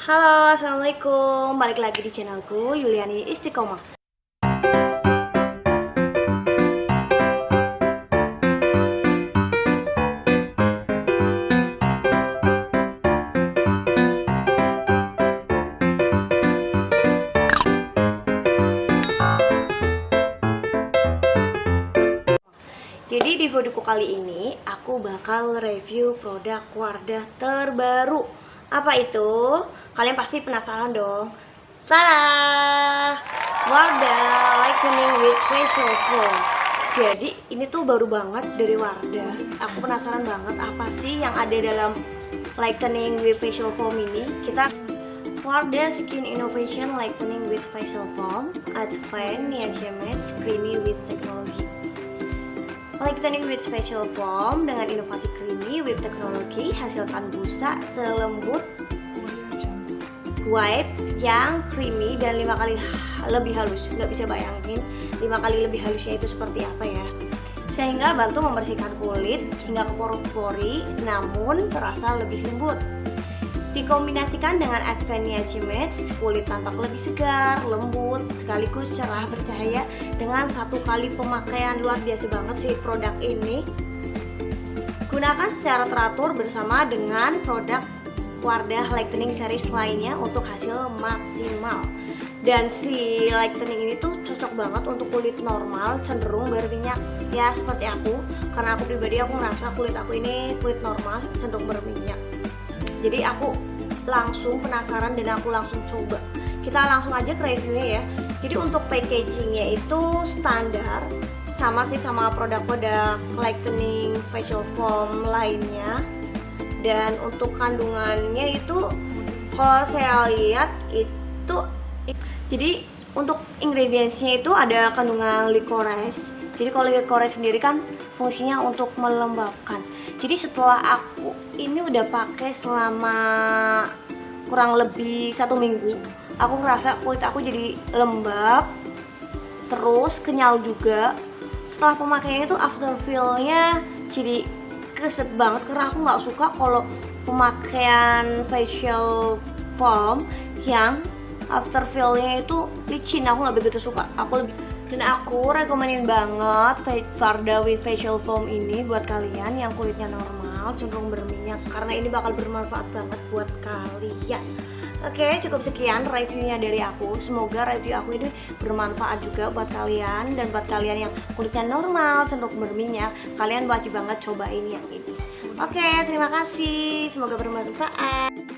Halo, assalamualaikum. Balik lagi di channelku Yuliani Istiqomah. Jadi di videoku kali ini aku bakal review produk Wardah terbaru. Apa itu? Kalian pasti penasaran dong. Tada! Wardah Lightening with Facial Foam. Jadi ini tuh baru banget dari Wardah. Aku penasaran banget apa sih yang ada dalam Lightening with Facial Foam ini. Wardah Skin Innovation Lightening with Facial Foam Advanced Niacinamide Creamy with Technology. Lightening with Facial Foam dengan inovasi creamy with teknologi hasilkan busa selembut white yang creamy dan 5 kali lebih halus. Nggak bisa bayangin 5 kali lebih halusnya itu seperti apa ya, sehingga bantu membersihkan kulit hingga ke pori-pori namun terasa lebih lembut. Dikombinasikan dengan Advanced Niacinamide, kulit tampak lebih segar, lembut, sekaligus cerah bercahaya dengan 1 kali pemakaian. Luar biasa banget sih produk ini. Gunakan secara teratur bersama dengan produk Wardah Lightening series lainnya untuk hasil maksimal. Dan si lightening ini tuh cocok banget untuk kulit normal cenderung berminyak ya, seperti aku. Karena aku pribadi aku ngerasa kulit aku ini kulit normal cenderung berminyak. Jadi aku langsung penasaran dan aku langsung coba. Kita langsung aja ke reviewnya ya. Jadi untuk packagingnya itu standar, sama sih sama produk-produk lightening facial foam lainnya. Dan untuk kandungannya itu kalau saya lihat itu, jadi untuk ingredientsnya itu ada kandungan licorice. Jadi kalau licorice sendiri kan fungsinya untuk melembabkan. Jadi setelah aku ini udah pakai selama kurang lebih 1 minggu, aku ngerasa kulit aku jadi lembab, terus kenyal juga. Setelah pemakaiannya itu after feel-nya jadi keset banget, karena aku nggak suka kalau pemakaian facial foam yang after feel-nya itu licin. Aku nggak begitu suka. Dan aku rekomenin banget Wardah with Facial Foam ini buat kalian yang kulitnya normal, cenderung berminyak, karena ini bakal bermanfaat banget buat kalian. Oke, cukup sekian reviewnya dari aku. Semoga review aku ini bermanfaat juga buat kalian. Dan buat kalian yang kulitnya normal, cenderung berminyak, kalian wajib banget cobain yang ini. Oke, terima kasih. Semoga bermanfaat.